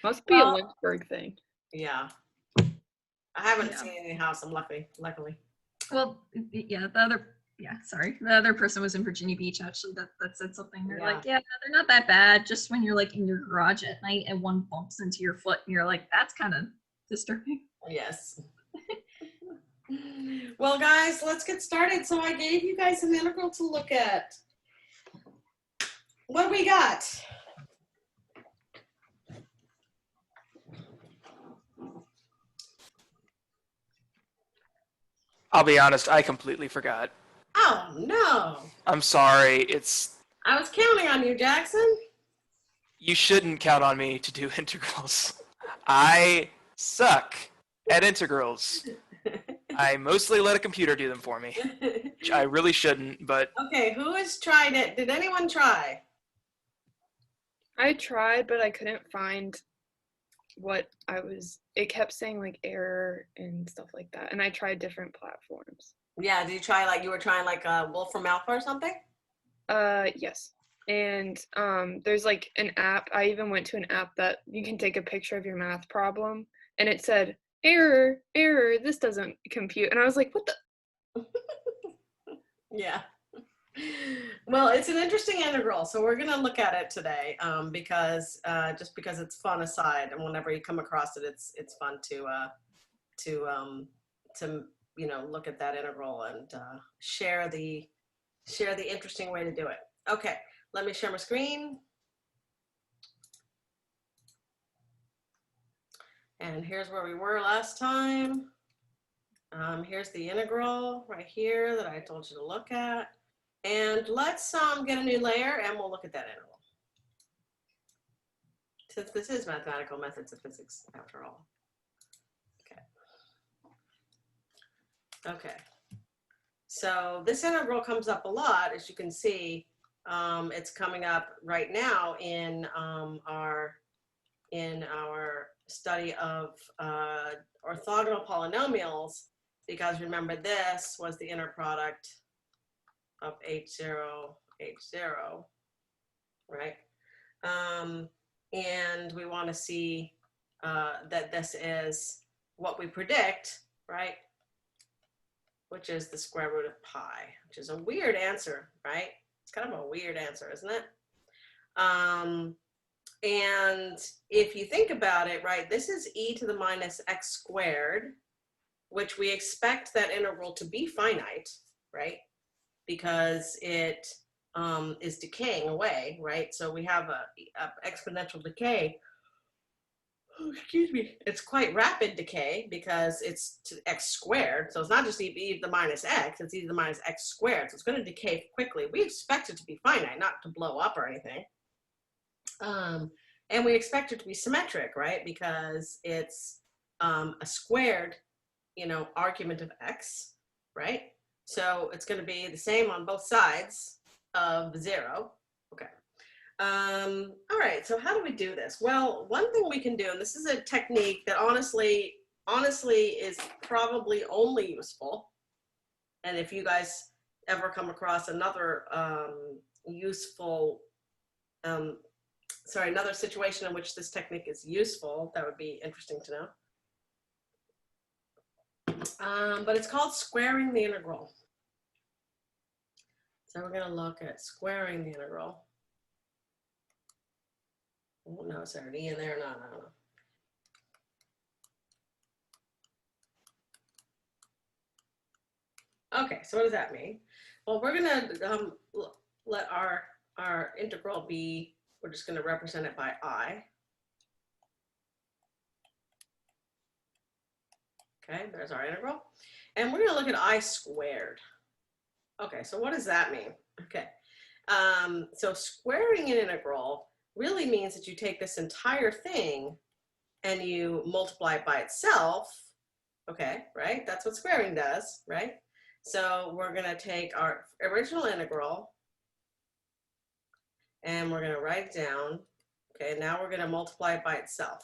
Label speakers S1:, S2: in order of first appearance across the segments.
S1: Must be a
S2: Well,
S1: Lynchburg thing.
S2: yeah. I haven't
S1: Yeah.
S2: seen any house. I'm luckily.
S3: Well, yeah, the other person was in Virginia Beach, actually, that said something. They're like, yeah, they're not that bad, just when you're like in your garage at night and one bumps into your foot and you're like, that's kind of disturbing.
S2: Yes. Well, guys, let's get started. So I gave you guys an integral to look at. What do we got?
S4: I'll be honest, I completely forgot.
S2: Oh, no.
S4: I'm sorry.
S2: I was counting on you, Jackson.
S4: You shouldn't count on me to do integrals. I suck at integrals. I mostly let a computer do them for me, which I really shouldn't, but...
S2: Okay, who has tried it? Did anyone try?
S1: I tried, but I couldn't find what it kept saying like error and stuff like that. And I tried different platforms.
S2: Yeah, did you try you were trying like Wolfram Alpha or something?
S1: Yes. And there's like an app. I even went to an app that you can take a picture of your math problem and it said, error, this doesn't compute. And I was like, what the?
S2: Yeah. Well, it's an interesting integral, so we're going to look at it today because just because it's fun aside, and whenever you come across it, it's fun to look at that integral and share the interesting way to do it. Okay, let me share my screen. And here's where we were last time. Here's the integral right here that I told you to look at. And let's get a new layer and we'll look at that integral. Since this is mathematical methods of physics after all. Okay. So this integral comes up a lot, as you can see. It's coming up right now in our study of orthogonal polynomials, because remember this was the inner product of H0, H0, right? And we want to see that this is what we predict, right? Which is the square root of pi, which is a weird answer, right? It's kind of a weird answer, isn't it? And if you think about it, right, this is e to the minus x squared, which we expect that integral to be finite, right? Because it is decaying away, right? So we have a exponential decay. Oh, excuse me. It's quite rapid decay because it's to x squared. So it's not just e to the minus x, it's e to the minus x squared. So it's going to decay quickly. We expect it to be finite, not to blow up or anything. And we expect it to be symmetric, right? Because it's a squared, argument of x, right? So it's going to be the same on both sides of 0. Okay. All right, so how do we do this? Well, one thing we can do, and this is a technique that honestly is probably only useful. And if you guys ever come across another another situation in which this technique is useful, that would be interesting to know. But it's called squaring the integral. So we're going to look at squaring the integral. Oh, no, is there an E in there? No. Okay, so what does that mean? Well, we're going to let our integral be, we're just going to represent it by I. Okay, there's our integral. And we're going to look at I squared. Okay, so what does that mean? Okay, so squaring an integral really means that you take this entire thing and you multiply it by itself. Okay, right? That's what squaring does, right? So we're going to take our original integral and we're going to write it down. Okay, now we're going to multiply it by itself.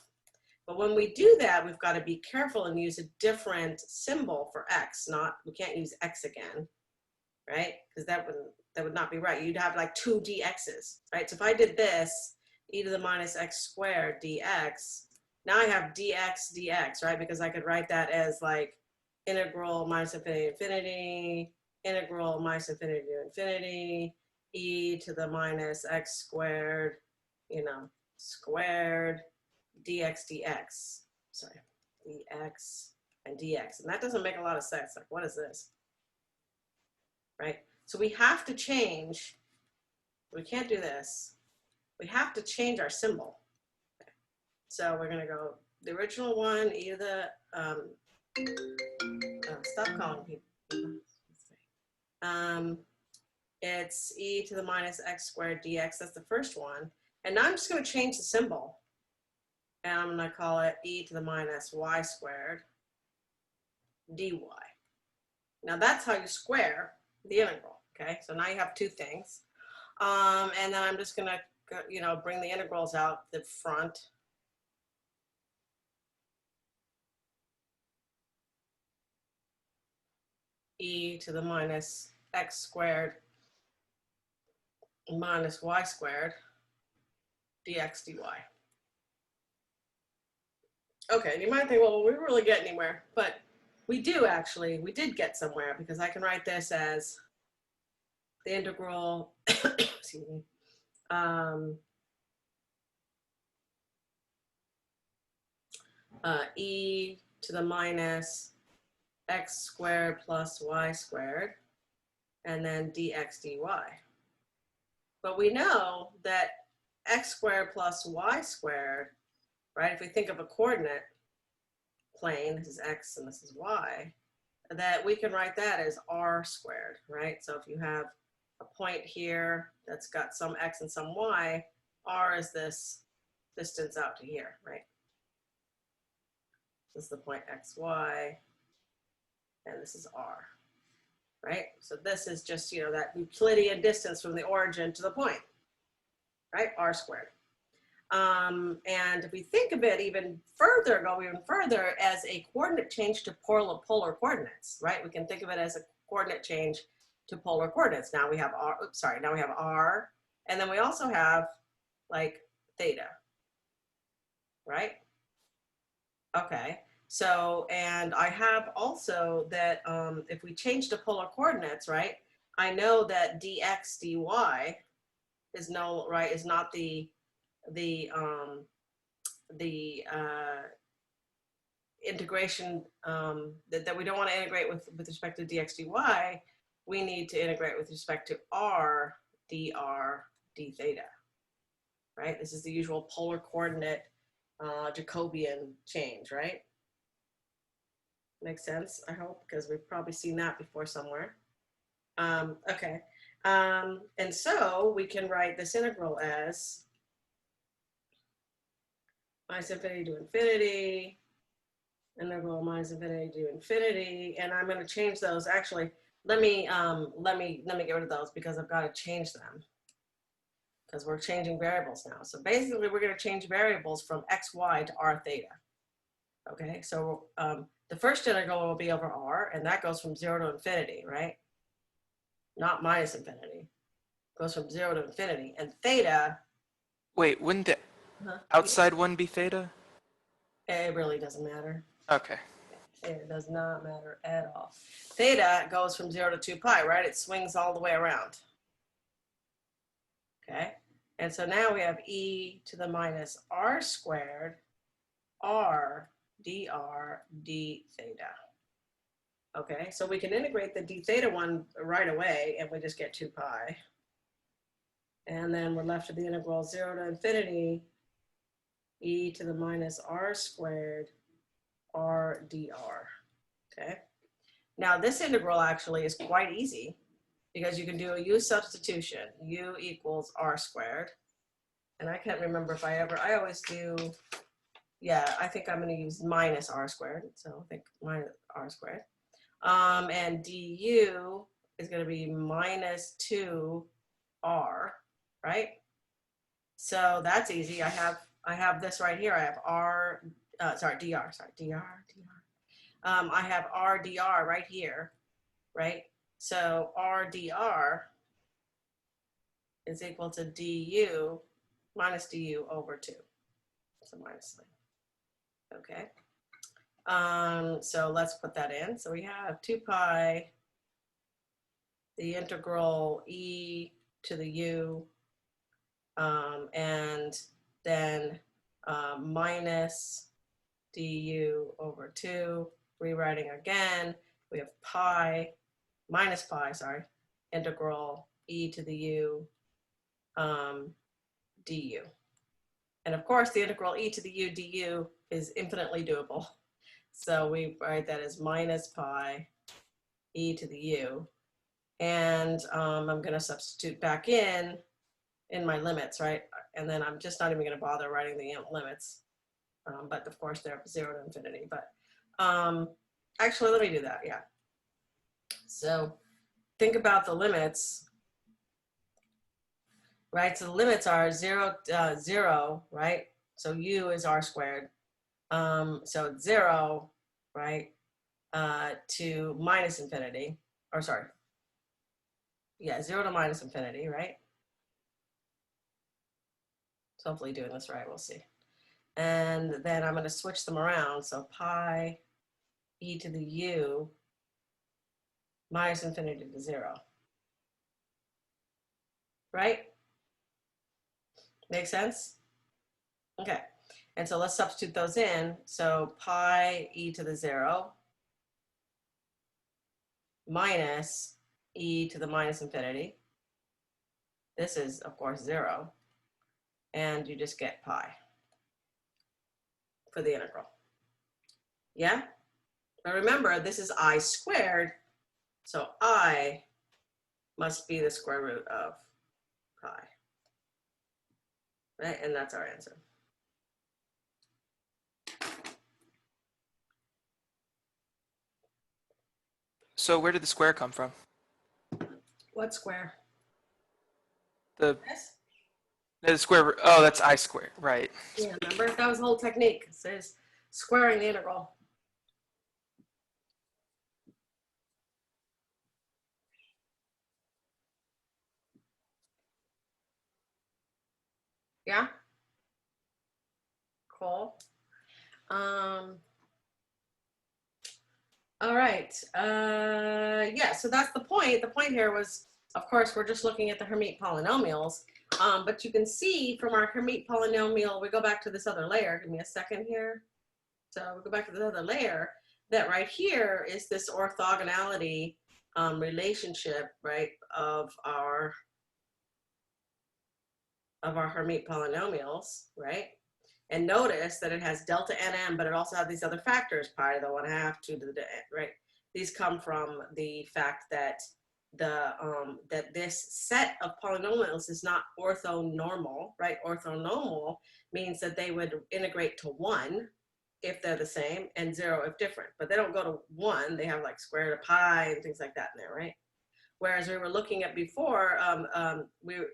S2: But when we do that, we've got to be careful and use a different symbol for x. We can't use x again, right? Because that would not be right. You'd have like 2 dx's, right? So if I did this, e to the minus x squared dx. Now I have dx dx, right? Because I could write that as like integral minus infinity to infinity, integral minus infinity to infinity, e to the minus x squared, you know, squared dx dx. Sorry, dx and dx. And that doesn't make a lot of sense. Like, what is this? Right? So we have to change. We can't do this. We have to change our symbol. So we're going to go the original one, e to the, stop calling people. It's e to the minus x squared dx. That's the first one. And now I'm just going to change the symbol. And I'm going to call it e to the minus y squared dy. Now that's how you square the integral. Okay, so now you have two things. And then I'm just going to, you know, bring the integrals out the front. E to the minus x squared minus y squared dx dy. Okay, you might think, well, we didn't really get anywhere, but we do actually, we did get somewhere because I can write this as the integral, excuse me, e to the minus x squared plus y squared, and then dx dy. But we know that x squared plus y squared, right? If we think of a coordinate plane, this is x and this is y, that we can write that as r squared, right? So if you have a point here that's got some x and some y, r is this distance out to here, right? This is the point xy, and this is r, right? So this is just, you know, that Euclidean distance from the origin to the point, right? R squared. And if we think of it even further, go even further as a coordinate change to polar coordinates, right? We can think of it as a coordinate change to polar coordinates. Now we have R, oops, sorry, now we have R, and then we also have like theta, right? Okay, so, and I have also that if we change to polar coordinates, right, I know that dx dy is no, right, is not the integration that we don't want to integrate with respect to dx dy. We need to integrate with respect to r dr d theta, right? This is the usual polar coordinate Jacobian change, right? Makes sense, I hope, because we've probably seen that before somewhere. Okay, and so we can write this integral as minus infinity to infinity, integral minus infinity to infinity, and I'm going to change those. Actually, let me get rid of those because I've got to change them because we're changing variables now. So basically, we're going to change variables from xy to r theta. Okay, so the first integral will be over r, and that goes from 0 to infinity, right? Not minus infinity. It goes from 0 to infinity, and theta.
S4: Wait, wouldn't the outside one be theta?
S2: It really doesn't matter.
S4: Okay.
S2: It does not matter at all. Theta goes from 0 to 2 pi, right? It swings all the way around. Okay, and so now we have e to the minus r squared r dr d theta. Okay, so we can integrate the d theta one right away, and we just get 2 pi. And then we're left with the integral 0 to infinity e to the minus r squared r dr. Okay, now this integral actually is quite easy because you can do a u substitution. U equals r squared. And I can't remember if I always do, yeah, I think I'm going to use minus r squared. So I think minus r squared. And du is going to be minus 2r, right? So that's easy. I have this right here. I have r, dr. I have r dr right here, right? So r dr is equal to du minus du over 2. So minus sign. Okay. So let's put that in. So we have 2 pi, the integral e to the u, and then minus du over 2, rewriting again, we have pi, minus pi, sorry, integral e to the u du. And of course, the integral e to the u du is infinitely doable. So we write that as minus pi e to the u. And I'm going to substitute back in my limits, right? And then I'm just not even going to bother writing the limits. But of course, they're 0 to infinity. But actually, let me do that, yeah. So think about the limits, right? So the limits are 0, 0, right? So u is r squared. So 0, right, to minus infinity, or sorry, yeah, 0 to minus infinity, right? So hopefully doing this right, we'll see. And then I'm going to switch them around. So pi e to the u minus infinity to 0, right? Make sense? Okay. And so let's substitute those in. So pi e to the 0 minus e to the minus infinity. This is, of course, 0. And you just get pi for the integral. Yeah? But remember, this is I squared. So I must be the square root of pi. Right? And that's our answer.
S4: So where did the square come from?
S2: What square?
S4: The
S2: This?
S4: square. Oh, that's I squared, right?
S2: Yeah, remember? That was the whole technique. It says squaring the integral. Yeah? Cool. All right. Yeah, so that's the point. The point here was, of course, we're just looking at the Hermite polynomials. But you can see from our Hermite polynomial, we go back to this other layer. Give me a second here. So we go back to the other layer, that right here is this orthogonality relationship, right, of our Hermite polynomials, right? And notice that it has delta nm, but it also has these other factors, pi to the 1/2, 2 to the n, right? These come from the fact that that this set of polynomials is not orthonormal, right? Orthonormal means that they would integrate to 1 if they're the same and 0 if different, but they don't go to 1. They have like square root of pi and things like that in there, right? Whereas we were looking at before,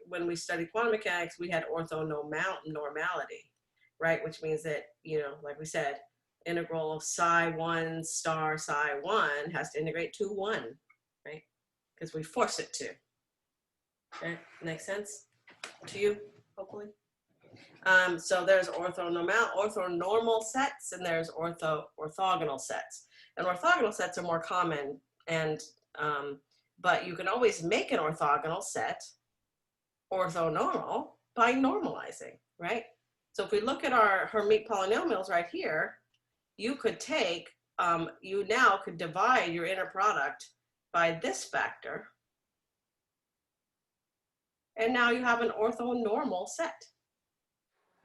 S2: when we studied quantum mechanics, we had orthonormality, right? Which means that, you know, like we said, integral of psi 1 star psi 1 has to integrate to 1, right? Because we force it to. Okay, makes sense to you, hopefully? So there's orthonormal sets, and there's orthogonal sets. And orthogonal sets are more common, and but you can always make an orthogonal set orthonormal by normalizing, right? So if we look at our Hermite polynomials right here, you could take, you now could divide your inner product by this factor, and now you have an orthonormal set.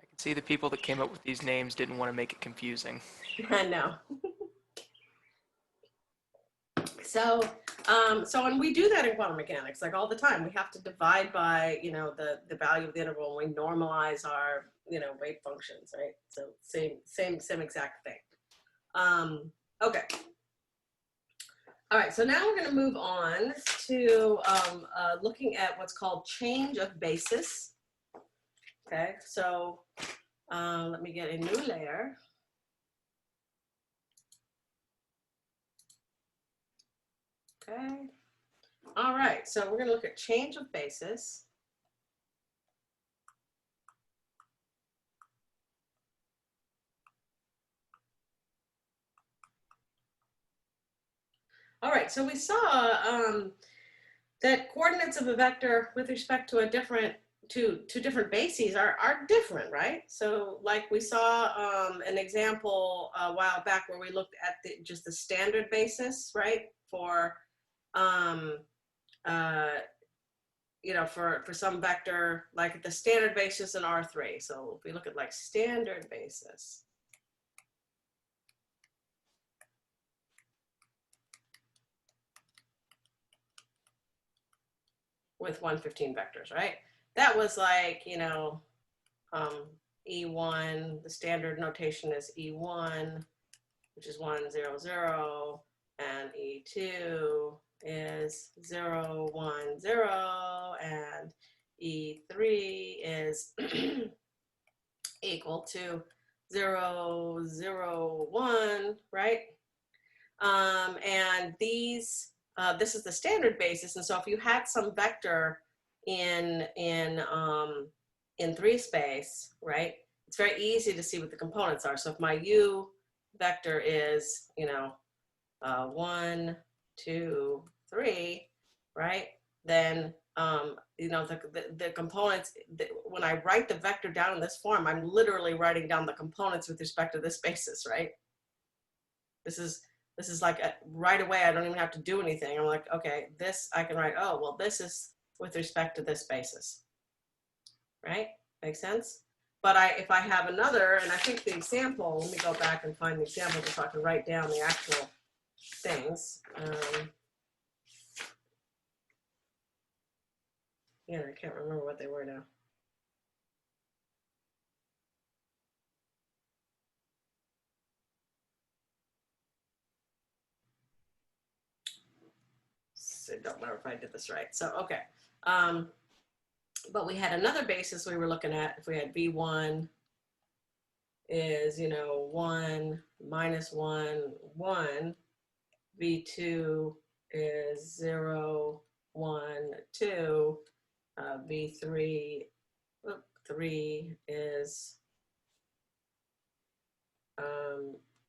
S4: I can see the people that came up with these names didn't want to make it confusing.
S2: I know. So, and we do that in quantum mechanics, like all the time. We have to divide by, you know, the value of the integral, and we normalize our, you know, wave functions, right? So same exact thing. Okay. All right, so now we're going to move on to looking at what's called change of basis. Okay, so let me get a new layer. Okay. All right, so we're going to look at change of basis. right, so we saw that coordinates of a vector with respect to two different bases are different, right? So like we saw an example a while back where we looked at just the standard basis, right? For for some vector, like the standard basis in R3. So if we look at like standard basis, with 115 vectors, right? That was like, E1, the standard notation is E1, which is 1, 0, 0, and E2 is 0, 1, 0, and E3 is equal to 0, 0, 1, right? And this is the standard basis. And so if you had some vector in 3 space, right, it's very easy to see what the components are. So if my U vector is, 1, 2, 3, right, then the components, when I write the vector down in this form, I'm literally writing down the components with respect to this basis, right? This is like right away, I don't even have to do anything. I'm like, okay, this I can write, oh, well, this is with respect to this basis, right? Makes sense? But if I have another, and I think the example, let me go back and find the example so I can write down the actual things. Yeah, I can't remember what they were now. So I don't remember if I did this right. So, okay. But we had another basis we were looking at. If we had V1 is, 1, minus 1, 1. V2 is 0, 1, 2. V3, 3 is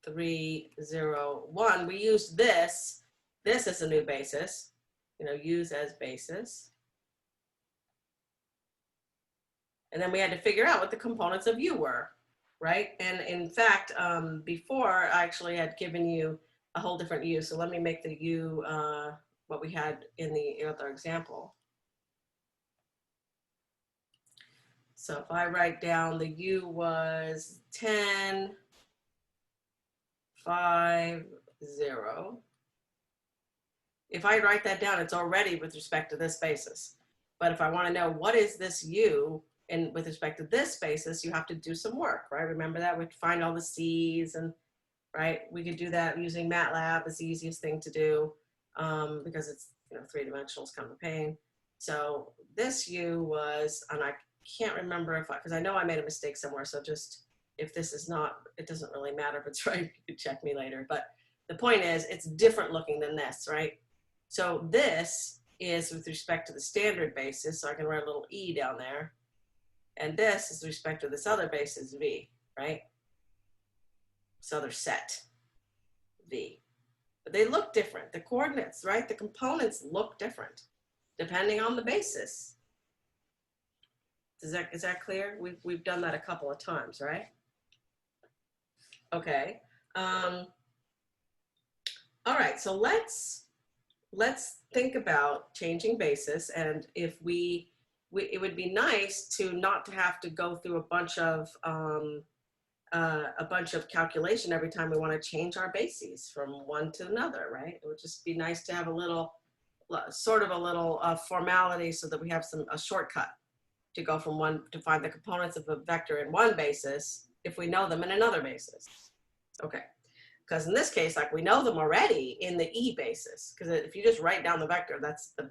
S2: 3, 0, 1. We used this is a new basis, use as basis. And then we had to figure out what the components of U were, right? And in fact, before I actually had given you a whole different U. So let me make the U what we had in the other example. So if I write down the U was 10, 5, 0. If I write that down, it's already with respect to this basis. But if I want to know what is this U, and with respect to this basis, you have to do some work, right? Remember that? We have to find all the C's, and right, we could do that using MATLAB. It's the easiest thing to do because it's 3-dimensional is kind of a pain. So this U was, and I can't remember because I know I made a mistake somewhere. So just if this is not, it doesn't really matter if it's right. You can check me later. But the point is, it's different looking than this, right? So this is with respect to the standard basis. So I can write a little E down there. And this is with respect to this other basis, V, right? So they're set, V. But they look different. The coordinates, right? The components look different depending on the basis. Is that clear? We've done that a couple of times, right? Okay. All right, so let's think about changing basis, and if it would be nice to not to have to go through a bunch of calculation every time we want to change our bases from one to another, right? It would just be nice to have a little formality so that we have a shortcut to go from one to find the components of a vector in one basis if we know them in another basis. Okay, because in this case, like we know them already in the E basis, because if you just write down the vector, that's the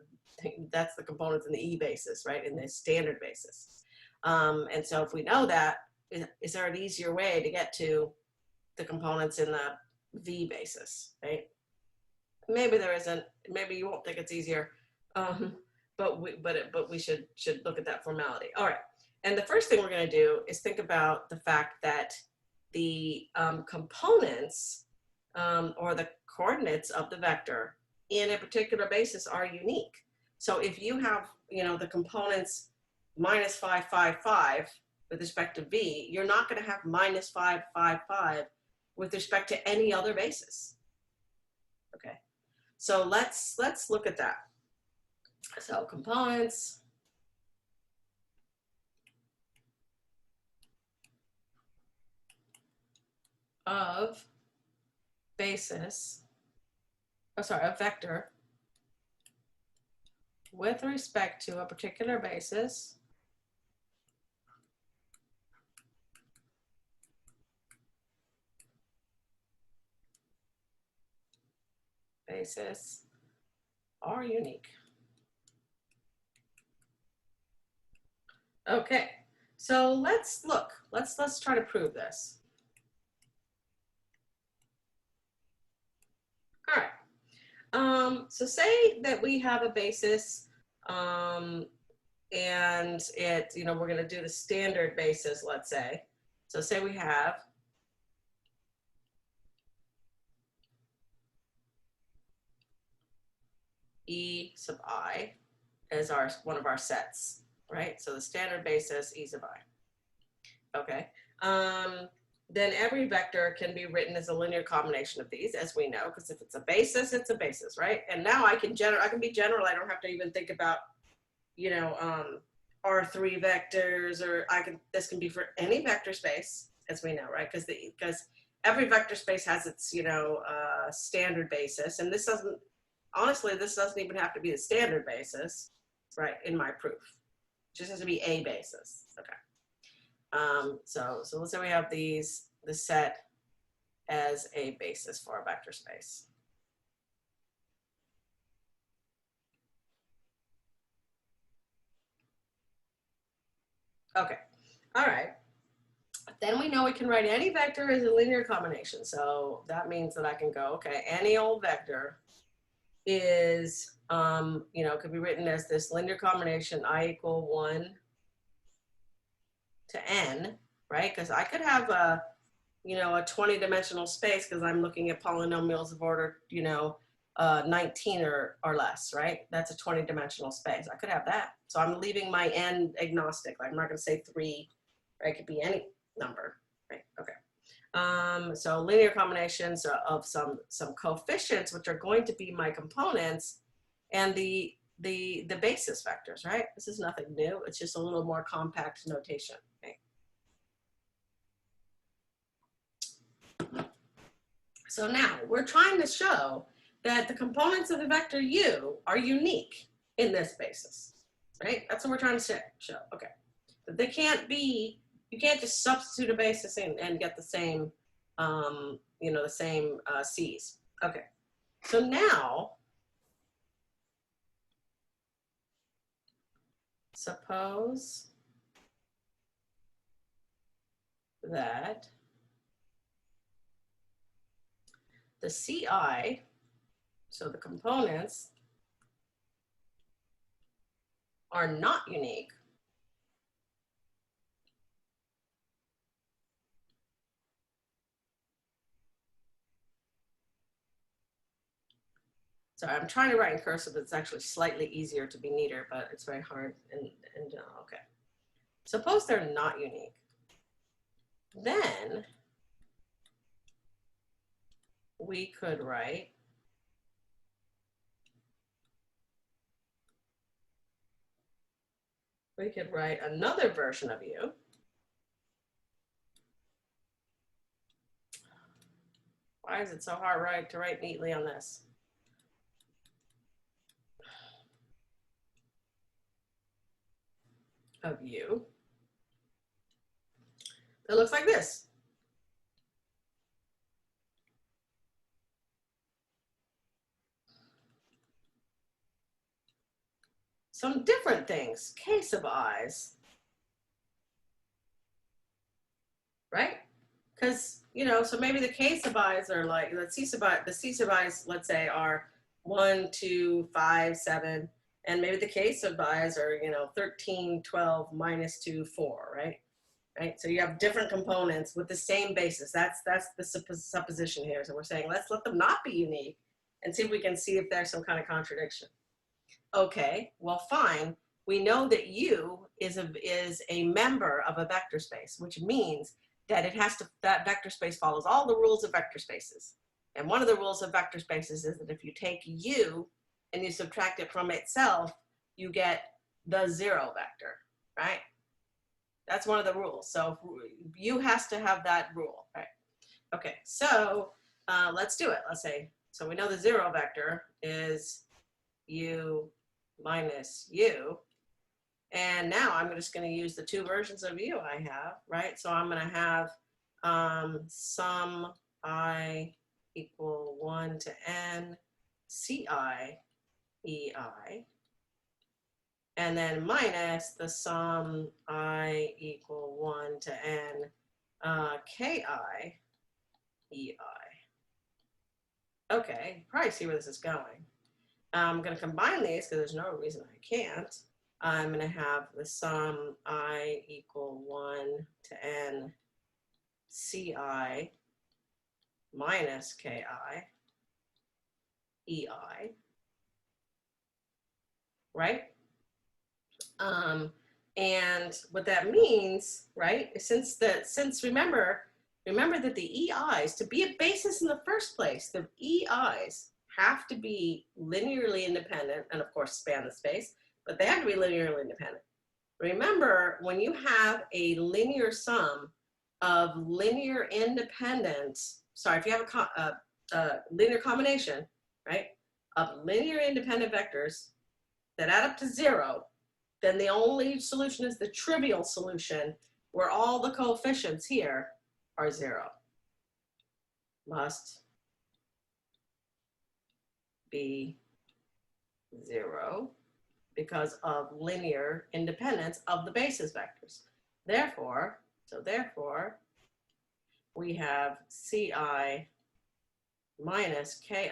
S2: components in the E basis, right, in the standard basis. And so if we know that, is there an easier way to get to the components in the V basis, right? Maybe there isn't. Maybe you won't think it's easier, but we should look at that formality. All right. And the first thing we're going to do is think about the fact that the components or the coordinates of the vector in a particular basis are unique. So if you have, you know, the components minus 5, 5, 5 with respect to V, you're not going to have minus 5, 5, 5 with respect to any other basis. Okay, so let's look at that. So components of basis, a vector with respect to a particular basis are unique. Okay, so let's look. Let's try to prove this. All right. So say that we have a basis, and it, you know, we're going to do the standard basis, let's say. So say we have E sub I as one of our sets, right? So the standard basis, E sub I. Okay. Then every vector can be written as a linear combination of these, as we know, because if it's a basis, it's a basis, right? And now I can be general. I don't have to even think about, you know, R3 vectors, or this can be for any vector space, as we know, right? Because every vector space has its, you know, standard basis, and this doesn't even have to be the standard basis, right? In my proof, it just has to be a basis. Okay. So let's say we have the set as a basis for a vector space. Okay, all right. Then we know we can write any vector as a linear combination. So that means that I can go, okay, any old vector is, you know, could be written as this linear combination I equal 1 to n, right? Because I could have a, you know, a 20-dimensional space because I'm looking at polynomials of order, you know, 19 or less, right? That's a 20-dimensional space. I could have that. So I'm leaving my n agnostic. I'm not going to say 3, right? It could be any number, right? Okay. So linear combinations of some coefficients, which are going to be my components, and the basis vectors, right? This is nothing new. It's just a little more compact notation. Okay. So now we're trying to show that the components of the vector u are unique in this basis, right? That's what we're trying to show. Okay. But they can't be, you can't just substitute a basis and get the same, you know, the same C's. Okay. So now, suppose that the CI, so the components, are not unique. So I'm trying to write in cursive. It's actually slightly easier to be neater, but it's very hard in general. Okay. Suppose they're not unique. Then we could write another version of u. Why is it so hard to write neatly on this? Of u. It looks like this. Some different things, k sub i's, right? Because, you know, so maybe the k sub i's are like, the c sub i's, let's say, are 1, 2, 5, 7, and maybe the k sub i's are, you know, 13, 12, minus 2, 4, right? Right. So you have different components with the same basis. That's the supposition here. So we're saying let's let them not be unique, and see if we can see if there's some kind of contradiction. Okay, well, fine. We know that U is a member of a vector space, which means that that vector space follows all the rules of vector spaces. And one of the rules of vector spaces is that if you take U and you subtract it from itself, you get the 0 vector, right? That's one of the rules. So U has to have that rule, right? Okay, so let's do it. Let's say, so we know the 0 vector is U minus U. And now I'm just going to use the 2 versions of U I have, right? So I'm going to have sum I equal 1 to n ci ei, and then minus the sum I equal 1 to n ki ei. Okay, probably see where this is going. I'm going to combine these because there's no reason I can't. I'm going to have the sum I equal 1 to n ci minus ki ei, right? And what that means, right, is since remember that the EIs, to be a basis in the first place, the EIs have to be linearly independent and of course span the space, but they have to be linearly independent. Remember, when you have a linear sum of linear independent, sorry, if you have a linear combination, right, of linear independent vectors that add up to 0, then the only solution is the trivial solution where all the coefficients here are 0. Must be 0 because of linear independence of the basis vectors. Therefore, we have ci minus ki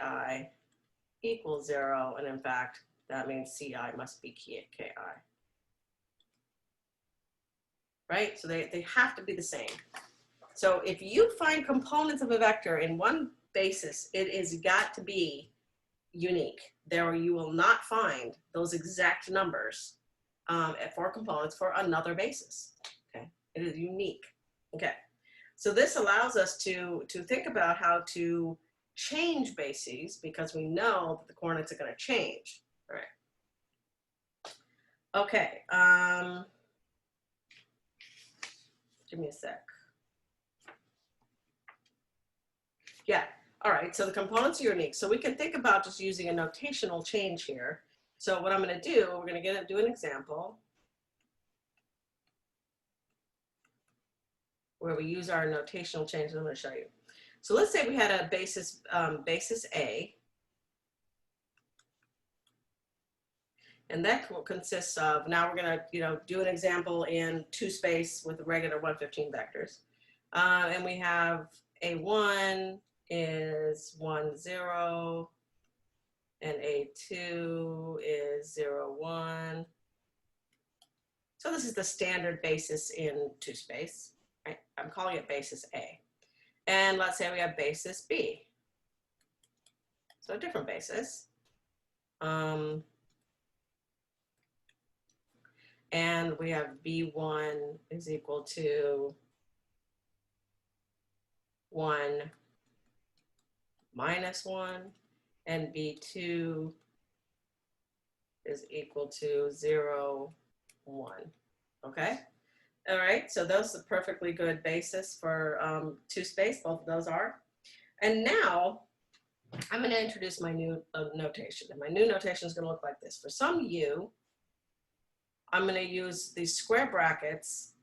S2: equals 0, and in fact, that means ci must be ki. Right? So they have to be the same. So if you find components of a vector in one basis, it has got to be unique. There you will not find those exact numbers for components for another basis. Okay, it is unique. Okay, so this allows us to think about how to change bases because we know that the coordinates are going to change. All right. Okay. Give me a sec. Yeah. All right, so the components are unique. So we can think about just using a notational change here. So what I'm going to do, we're going to do an example where we use our notational change. I'm going to show you. So let's say we had a basis A, and that consists of, now we're going to do an example in 2 space with regular 115 vectors, and we have A1 is 1, 0, and A2 is 0, 1. So this is the standard basis in 2 space. Right? I'm calling it basis A. And let's say we have basis B. So a different basis. And we have B1 is equal to 1 minus 1, and B2 is equal to 0, 1. Okay? All right, so those are perfectly good basis for 2 space, both of those are. And now I'm going to introduce my new notation. And my new notation is going to look like this. For some U, I'm going to use these square brackets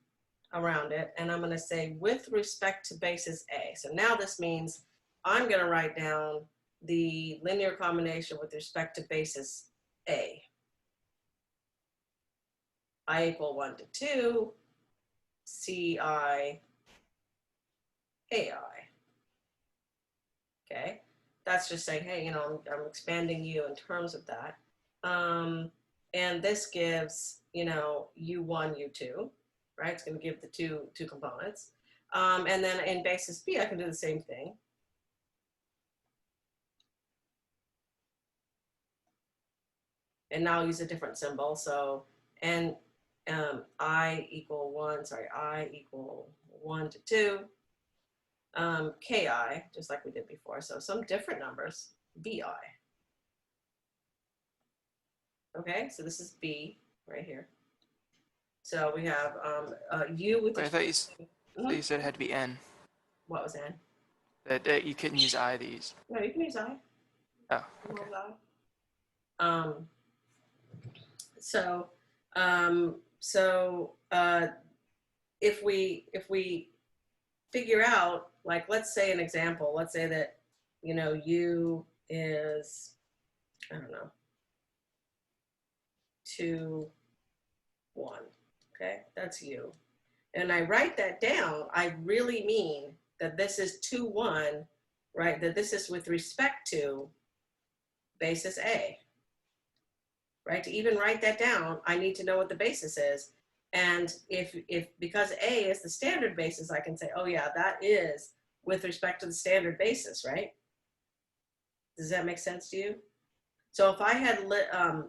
S2: around it, and I'm going to say with respect to basis A. So now this means I'm going to write down the linear combination with respect to basis A. I equal 1 to 2, ci ai. Okay, that's just saying, hey, I'm expanding U in terms of that. And this gives, U1, U2, right? It's going to give the two components. And then in basis B, I can do the same thing. and now I'll use a different symbol. So, and I equal 1 to 2, ki, just like we did before. So some different numbers, bi. Okay, so this is b right here. So we have u with
S4: Wait, I thought you,
S2: Mhm.
S4: you said it had to be n.
S2: What was n?
S4: That you couldn't use I these.
S2: No, you can use I.
S4: Oh, okay.
S2: So, if we figure out, like, let's say an example, let's say that, you know, u is, I don't know, 2, 1. Okay, that's u. And I write that down, I really mean that this is 2, 1, right? That this is with respect to basis A. Right? To even write that down, I need to know what the basis is. And if because A is the standard basis, I can say, oh yeah, that is with respect to the standard basis, right? Does that make sense to you? So if I had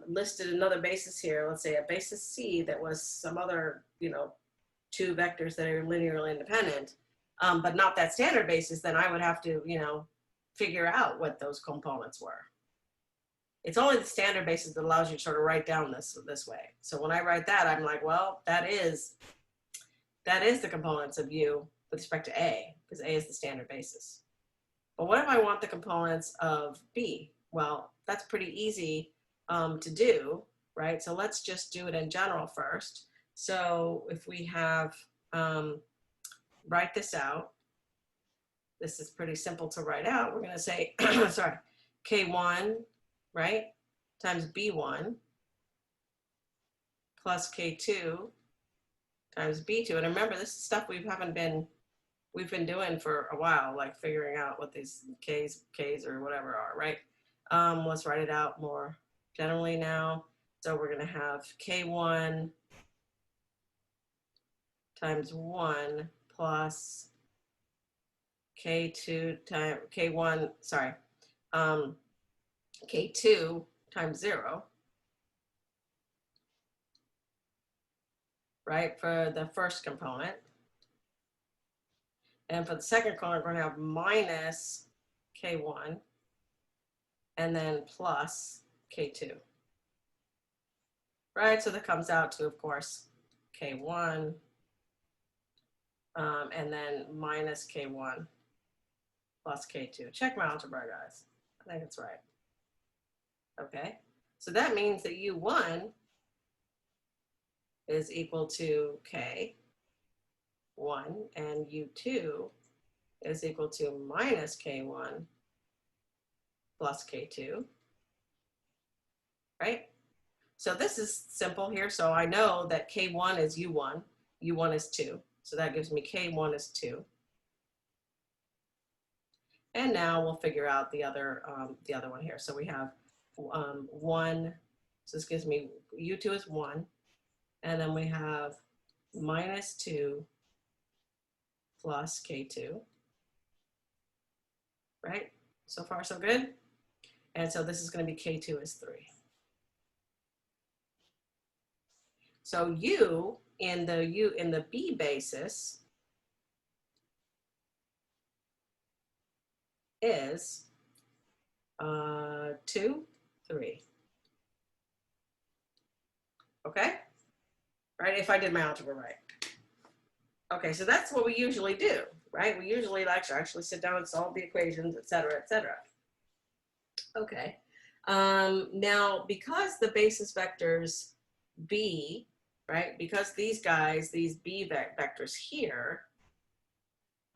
S2: listed another basis here, let's say a basis C that was some other, you know, 2 vectors that are linearly independent, but not that standard basis, then I would have to, you know, figure out what those components were. It's only the standard basis that allows you to sort of write down this way. So when I write that, I'm like, well, that is the components of u with respect to A, because A is the standard basis. But what if I want the components of B? Well, that's pretty easy to do, right? So let's just do it in general first. So if we have, write this out, this is pretty simple to write out. We're going to say, sorry, K1, right, times B1 plus K2 times B2. And remember, this is stuff we've been doing for a while, like figuring out what these Ks or whatever are, right? Let's write it out more generally now. So we're going to have K1 times 1 plus K2 times K1, sorry, K2 times 0, right, for the first component. And for the second component, we're going to have minus K1 and then plus K2. Right, so that comes out to, of course, K1 and then minus K1 plus K2. Check my algebra, guys. I think it's right. Okay, so that means that U1 is equal to K1 and U2 is equal to minus K1 plus K2, right? So this is simple here. So I know that K1 is U1, U1 is 2. So that gives me K1 is 2. And now we'll figure out the other one here. So we have 1, so this gives me U2 is 1. And then we have minus 2 plus K2, right? So far, so good. And so this is going to be K2 is 3. So U in the B basis is 2, 3. Okay? Right? If I did my algebra right. Okay, so that's what we usually do, right? We usually actually sit down and solve the equations, et cetera, et cetera. Okay. Now, because the basis vectors B, right, because these guys, these B vectors here,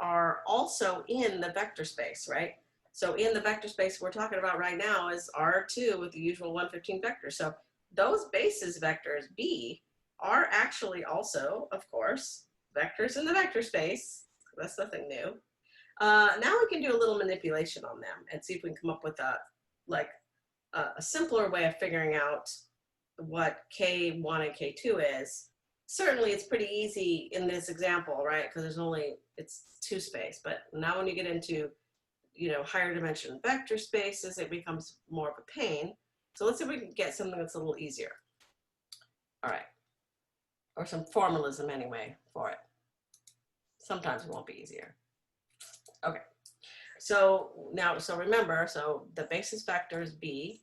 S2: are also in the vector space, right? So in the vector space we're talking about right now is R2 with the usual 115 vectors. So those basis vectors B are actually also, of course, vectors in the vector space. That's nothing new. Now we can do a little manipulation on them and see if we can come up with a simpler way of figuring out what K1 and K2 is. Certainly it's pretty easy in this example, right? Because it's 2 space. But now when you get into, higher dimension vector spaces, it becomes more of a pain. So let's see if we can get something that's a little easier. All right. Or some formalism anyway for it. Sometimes it won't be easier. Okay. So now, so remember, so the basis vector is B.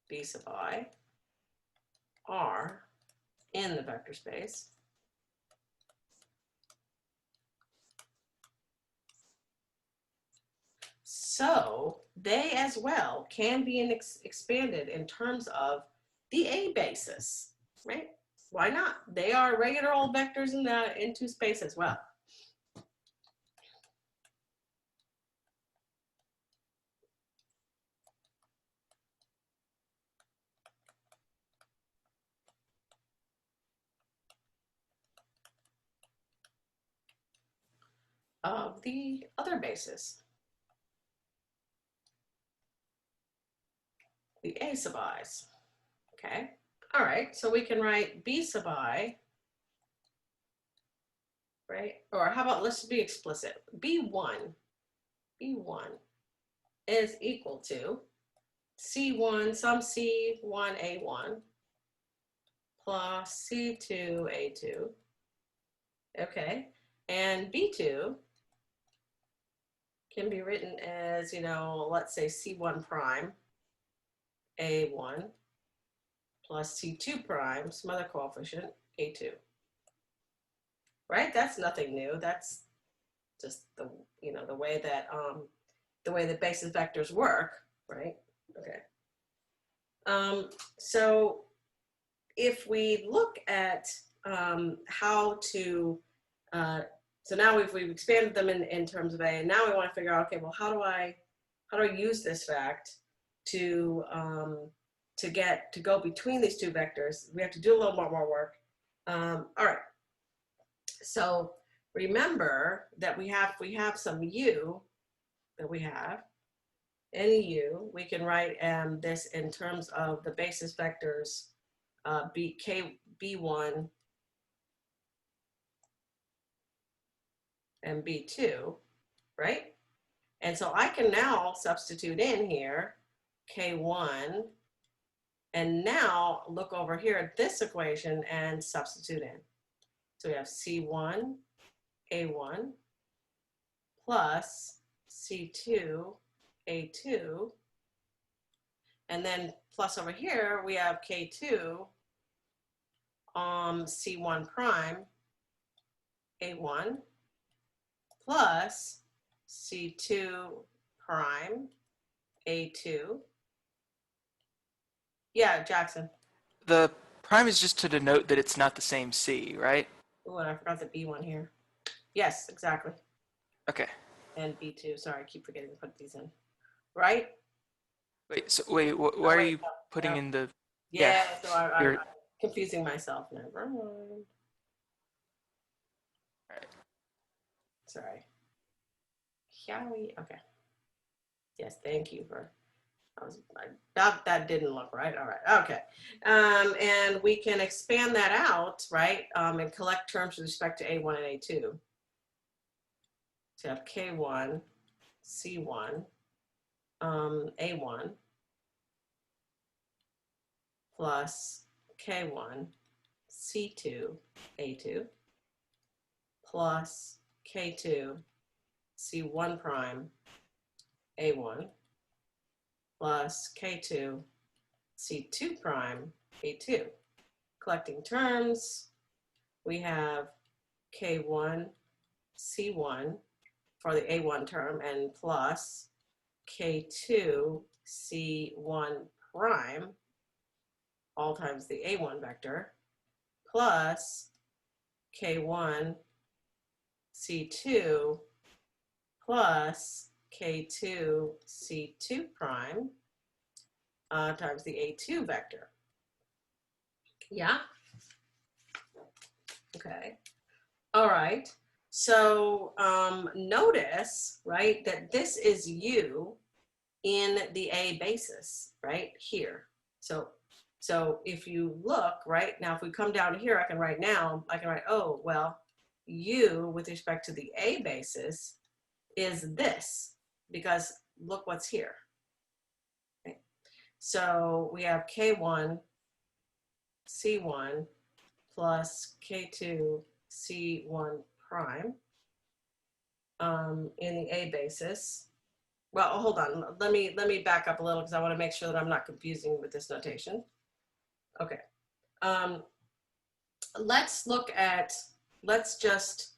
S2: B sub I are in the vector space. So they as well can be expanded in terms of the A basis, right? Why not? They are regular old vectors into space as well. Of the other basis, the A sub i's. Okay. All right. So we can write B sub I, right? Or how about, let's be explicit. B1 is equal to C1, some C1A1 plus C2A2. Okay. And B2 can be written as, you know, let's say C1 prime A1 plus C2 prime, some other coefficient, A2. Right? That's nothing new. That's just the, you know, the way that basis vectors work, right? Okay. So if we look at how to, so now we've expanded them in terms of A, and now we want to figure out, okay, well, how do I use this fact to go between these two vectors? We have to do a little more work. All right. So remember that we have some U that we have. Any U, we can write this in terms of the basis vectors B1 and B2, right? And so I can now substitute in here K1, and now look over here at this equation and substitute in. So we have C1, A1 plus C2, A2, and then plus over here we have K2, C1 prime, A1 plus C2 prime, A2. Yeah, Jackson.
S4: The prime is just to denote that it's not the same C, right?
S2: Oh, and I forgot the B1 here. Yes, exactly.
S4: Okay.
S2: And B2. Sorry, I keep forgetting to put these in. Right?
S4: Why are you putting in the?
S2: Yeah, so I'm
S4: you're-
S2: confusing myself. Never mind.
S4: Right.
S2: Sorry. Shall we? Okay. Yes, thank you for. That didn't look right. All right. Okay. And we can expand that out, right? And collect terms with respect to A1 and A2. So you have K1, C1, A1 plus K1, C2, A2 plus K2, C1 prime, A1 plus K2, C2 prime, A2. Collecting terms, we have K1, C1 for the A1 term and plus K2, C1 prime, all times the A1 vector, plus K1, C2 plus K2, C2 prime times the A2 vector. Yeah? Okay. All right. So notice, right, that this is U in the A basis, right, here. So if you look, right, now if we come down here, I can write, oh, well, u with respect to the A basis is this, because look what's here. Okay. So we have K1 C1 plus K2 C1 prime in the A basis. Well, hold on. Let me back up a little because I want to make sure that I'm not confusing with this notation. Okay. Let's look at, let's just,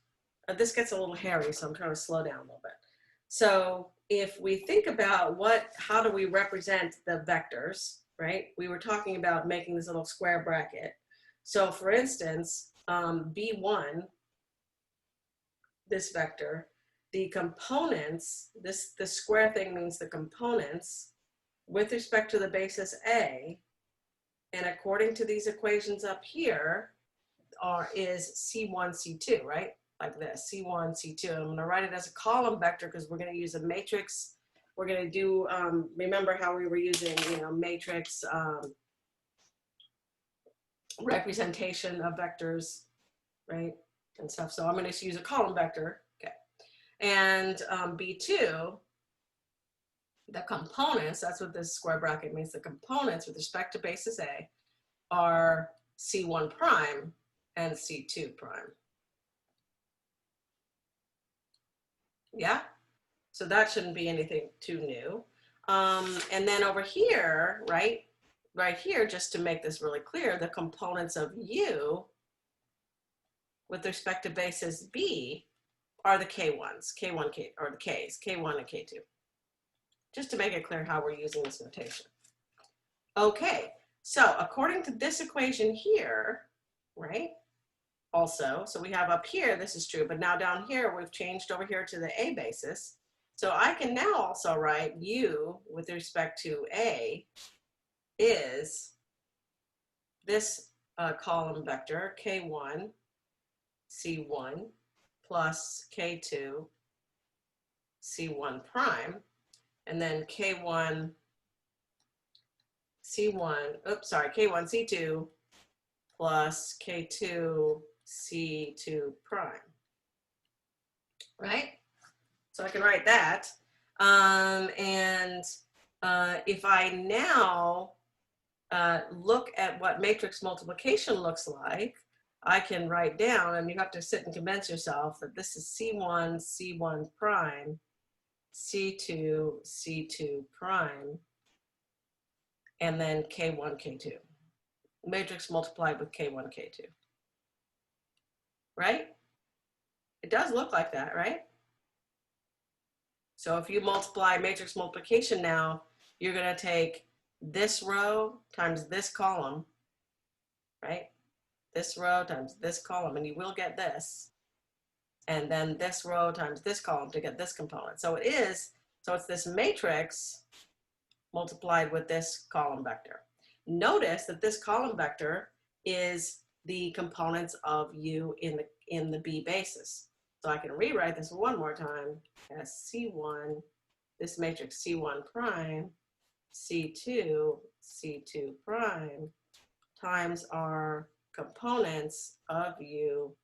S2: this gets a little hairy, so I'm trying to slow down a little bit. So if we think about how do we represent the vectors, right? We were talking about making this little square bracket. So for instance, B1, this vector, the components, this square thing means the components with respect to the basis A, and according to these equations up here, is C1, C2, right? Like this, C1, C2. I'm going to write it as a column vector because we're going to use a matrix. We're going to do, remember how we were using, matrix representation of vectors, right? And stuff. So I'm going to use a column vector. Okay. And B2, the components, that's what this square bracket means. The components with respect to basis A are C1 prime and C2 prime. Yeah, so that shouldn't be anything too new. And then over here, right here, just to make this really clear, the components of U with respect to basis B are the K1s, K1, K, or the Ks, K1 and K2. Just to make it clear how we're using this notation. Okay, so according to this equation here, right? Also, so we have up here, this is true, but now down here, we've changed over here to the A basis. So I can now also write U with respect to A is this column vector, K1, C1 plus K2, C1 prime, and then K1, C1, oops, sorry, K1, C2 plus K2, C2 prime, right? So I can write that. If I now look at what matrix multiplication looks like, I can write down, and you have to sit and convince yourself that this is C1, C1 prime, C2, C2 prime, and then K1, K2. Matrix multiplied with K1, K2. Right? It does look like that, right? So if you multiply matrix multiplication now, you're going to take this row times this column, right? This row times this column, and you will get this. And then this row times this column to get this component. So it's this matrix multiplied with this column vector. Notice that this column vector is the components of U in the B basis. So I can rewrite this one more time as C1, this matrix C1 prime, C2, C2 prime, times our components of U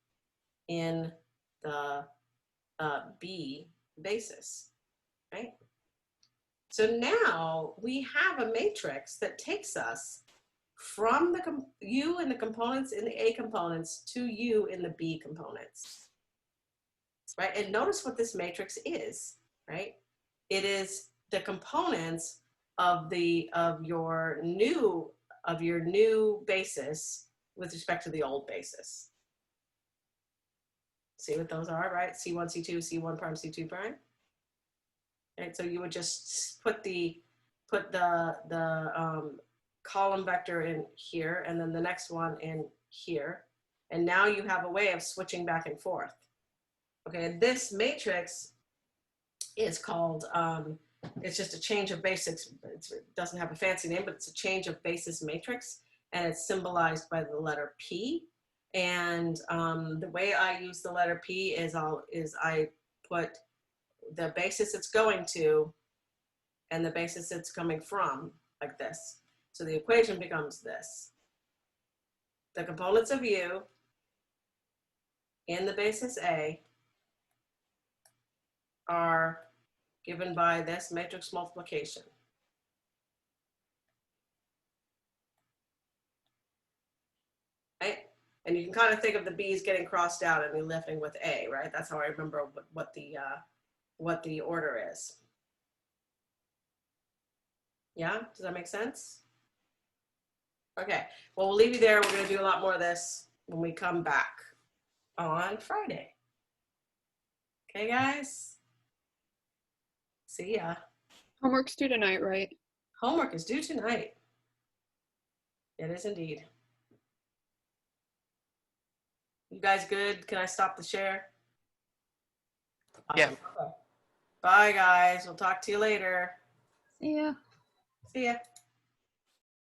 S2: in the B basis, right? So now we have a matrix that takes us from the U in the components in the A components to U in the B components, right? And notice what this matrix is, right? It is the components of your new basis with respect to the old basis. See what those are, right? C1, C2, C1 prime, C2 prime. Right, so you would just put the column vector in here, and then the next one in here, and now you have a way of switching back and forth. Okay, this matrix is called, it's just a change of basics. It doesn't have a fancy name, but it's a change of basis matrix, and it's symbolized by the letter P. And the way I use the letter P is I put the basis it's going to and the basis it's coming from, like this. So the equation becomes this. The components of U in the basis A are given by this matrix multiplication. Right? And you can kind of think of the B's getting crossed out and me lifting with A, right? That's how I remember what the order is. Yeah, does that make sense? Okay, well, we'll leave you there. We're gonna do a lot more of this when we come back on Friday. Okay, guys? See ya.
S1: Homework's due tonight, right?
S2: Homework is due tonight. It is indeed. You guys good? Can I stop the share?
S4: Yeah.
S2: Awesome. Okay. Bye, guys. We'll talk to you later.
S3: See ya.
S2: See ya.